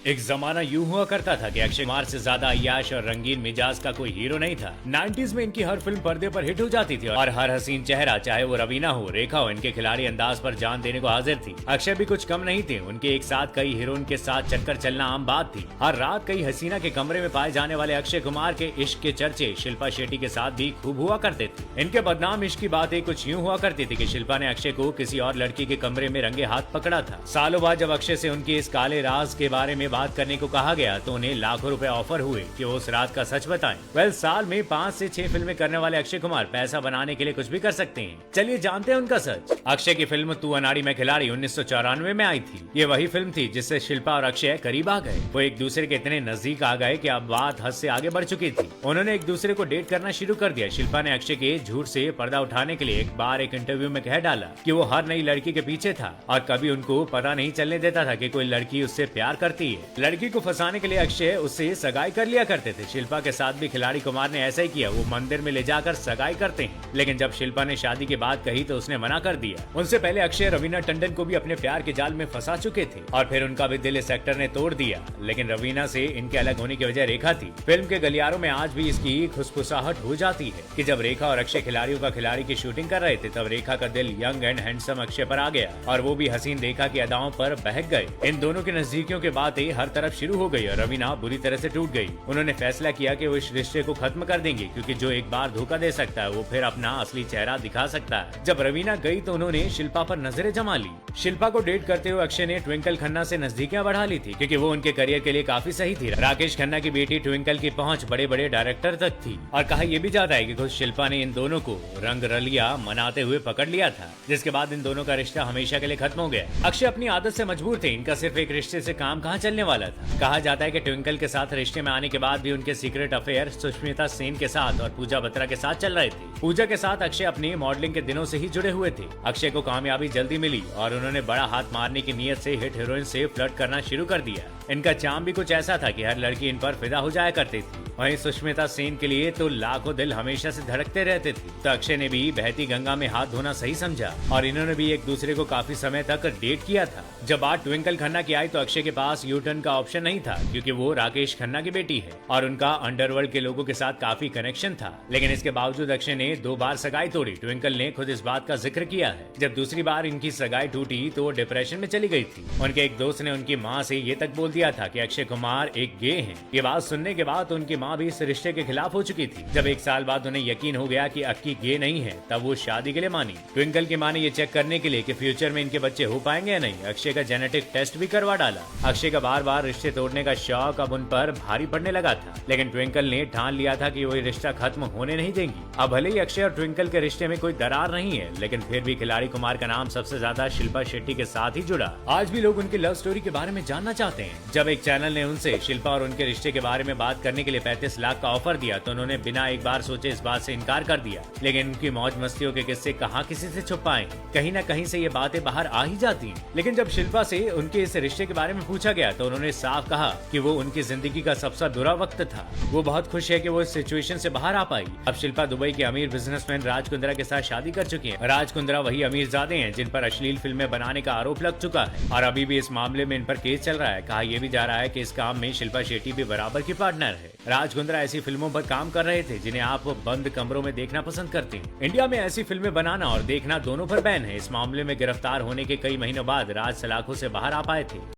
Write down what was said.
एक जमाना यूं हुआ करता था कि अक्षय कुमार से ज्यादा अय्याश और रंगीन मिजाज का कोई हीरो नहीं था। 90s में इनकी हर फिल्म पर्दे पर हिट हो जाती थी और हर हसीन चेहरा, चाहे वो रवीना हो, रेखा हो, इनके खिलाड़ी अंदाज पर जान देने को हाजिर थी। अक्षय भी कुछ कम नहीं थे। उनके एक साथ कई हीरोइन के साथ चक्कर चलना आम बात थी। हर रात कई हसीना के कमरे में पाए जाने वाले अक्षय कुमार के इश्क के चर्चे शिल्पा शेट्टी के साथ भी खूब हुआ करते थे। इनके बदनाम इश्क की बातें कुछ यूं हुआ करती थी कि शिल्पा ने अक्षय को किसी और लड़की के कमरे में रंगे हाथ पकड़ा था। सालों बाद जब अक्षय से उनके इस काले राज के बारे में बात करने को कहा गया तो उन्हें लाखों रुपए ऑफर हुए कि वो उस रात का सच बताएं। साल में 5 से 6 फिल्में करने वाले अक्षय कुमार पैसा बनाने के लिए कुछ भी कर सकते हैं। चलिए जानते हैं उनका सच। अक्षय की फिल्म तू अनाड़ी मैं खिलाड़ी 1994 में आई थी। ये वही फिल्म थी जिससे शिल्पा और अक्षय करीब आ गए। वो एक दूसरे के इतने नजदीक आ गए कि अब बात हद से आगे बढ़ चुकी थी। उन्होंने एक दूसरे को डेट करना शुरू कर दिया। शिल्पा ने अक्षय के झूठ से पर्दा उठाने के लिए एक बार एक इंटरव्यू में कह डाला कि वो हर नई लड़की के पीछे था और कभी उनको पता नहीं चलने देता था कि कोई लड़की उससे प्यार करती है। लड़की को फंसाने के लिए अक्षय उससे सगाई कर लिया करते थे। शिल्पा के साथ भी खिलाड़ी कुमार ने ऐसा ही किया। वो मंदिर में ले जाकर सगाई करते हैं, लेकिन जब शिल्पा ने शादी की बात कही तो उसने मना कर दिया। उनसे पहले अक्षय रवीना टंडन को भी अपने प्यार के जाल में फंसा चुके थे और फिर उनका भी दिल इस एक्टर ने तोड़ दिया। लेकिन रवीना से इनके अलग होने की वजह रेखा थी। फिल्म के गलियारों में आज भी इसकी खुसफुसाहट हो जाती है कि जब रेखा और अक्षय खिलाड़ियों का खिलाड़ी की शूटिंग कर रहे थे तब रेखा का दिल यंग एंड हैंडसम अक्षय पर आ गया और वो भी हसीन रेखा की अदाओं पर बहक गए। इन दोनों की नजदीकियों की बातें हर तरफ शुरू हो गई और रवीना बुरी तरह से टूट गई। उन्होंने फैसला किया कि वो इस रिश्ते को खत्म कर देंगे, क्योंकि जो एक बार धोखा दे सकता है वो फिर अपना असली चेहरा दिखा सकता है। जब रवीना गई तो उन्होंने शिल्पा पर नजरें जमा ली। शिल्पा को डेट करते हुए अक्षय ने ट्विंकल खन्ना से नजदीकियां बढ़ा ली थी, क्योंकि वो उनके करियर के लिए काफी सही थी। राकेश खन्ना की बेटी ट्विंकल की पहुंच बड़े बड़े डायरेक्टर तक थी और कहा यह भी जाता है कि खुद शिल्पा ने इन दोनों को रंग रलिया मनाते हुए पकड़ लिया था, जिसके बाद इन दोनों का रिश्ता हमेशा के लिए खत्म हो गया। अक्षय अपनी आदत से मजबूर थे। इनका सिर्फ एक रिश्ते से काम कहाँ चलने वाला था। कहा जाता है कि ट्विंकल के साथ रिश्ते में आने के बाद भी उनके सीक्रेट अफेयर सुष्मिता सेन के साथ और पूजा बत्रा के साथ चल रहे थे। पूजा के साथ अक्षय अपनी मॉडलिंग के दिनों से ही जुड़े हुए थे। अक्षय को कामयाबी जल्दी मिली और उन्होंने बड़ा हाथ मारने की नीयत से हिट हीरोइन से फ्लर्ट करना शुरू कर दिया। इनका चार्म भी कुछ ऐसा था कि हर लड़की इन पर फिदा हो जाया करती थी। वहीं सुष्मिता सेन के लिए तो लाखों दिल हमेशा से धड़कते रहते थे। तो अक्षय ने भी बहती गंगा में हाथ धोना सही समझा और इन्होंने भी एक दूसरे को काफी समय तक डेट किया था। जब बात ट्विंकल खन्ना की आई तो अक्षय के पास यू टर्न का ऑप्शन नहीं था, क्योंकि वो राकेश खन्ना की बेटी है और उनका अंडरवर्ल्ड के लोगों के साथ काफी कनेक्शन था। लेकिन इसके बावजूद अक्षय ने 2 बार सगाई तोड़ी। ट्विंकल ने खुद इस बात का जिक्र किया है। जब दूसरी बार इनकी सगाई टूटी तो वो डिप्रेशन में चली गई थी। उनके एक दोस्त ने उनकी माँ से ये तक बोल दिया था कि अक्षय कुमार एक गे हैं। ये बात सुनने के बाद उनकी माँ भी इस रिश्ते के खिलाफ हो चुकी थी। जब 1 साल बाद उन्हें यकीन हो गया कि अक्की गे नहीं है तब वो शादी के लिए मानी। ट्विंकल की माँ ने ये चेक करने के लिए कि फ्यूचर में इनके बच्चे हो पाएंगे या नहीं, अक्षय का जेनेटिक टेस्ट भी करवा डाला। अक्षय का बार बार रिश्ते तोड़ने का शौक अब उन पर भारी पड़ने लगा था, लेकिन ट्विंकल ने ठान लिया था कि वो ये रिश्ता खत्म होने नहीं देंगी। अब भले ही अक्षय और ट्विंकल के रिश्ते में कोई दरार नहीं है, लेकिन फिर भी खिलाड़ी कुमार का नाम सबसे ज्यादा शिल्पा शेट्टी के साथ ही जुड़ा। आज भी लोग उनकी लव स्टोरी के बारे में जानना चाहते हैं। जब एक चैनल ने उनसे शिल्पा और उनके रिश्ते के बारे में बात करने के लिए 35 लाख का ऑफर दिया तो उन्होंने बिना एक बार सोचे इस बात से इनकार कर दिया। लेकिन उनकी मौज मस्तियों के किस्से कहाँ किसी से छुप पाए, कहीं न कहीं से ये बातें बाहर आ ही जाती हैं। लेकिन जब शिल्पा से उनके इस रिश्ते के बारे में पूछा गया तो उन्होंने साफ कहा कि वो उनकी जिंदगी का सबसे बुरा वक्त था। वो बहुत खुश है कि वो इस सिचुएशन से बाहर आ पाई। अब शिल्पा दुबई के अमीर बिजनेसमैन राज कुंद्रा के साथ शादी कर चुकी है। राज कुंद्रा वही अमीरजादे हैं जिन पर अश्लील फिल्में बनाने का आरोप लग चुका है और अभी भी इस मामले में इन पर केस चल रहा है। कहा यह भी जा रहा है कि इस काम में शिल्पा शेट्टी भी बराबर की पार्टनर है। राज कुंद्रा ऐसी फिल्मों पर काम कर रहे थे जिन्हें आप बंद कमरों में देखना पसंद करते हैं। इंडिया में ऐसी फिल्में बनाना और देखना दोनों पर बैन है। इस मामले में गिरफ्तार होने के कई महीनों बाद राज सलाखों से बाहर आ पाए थे।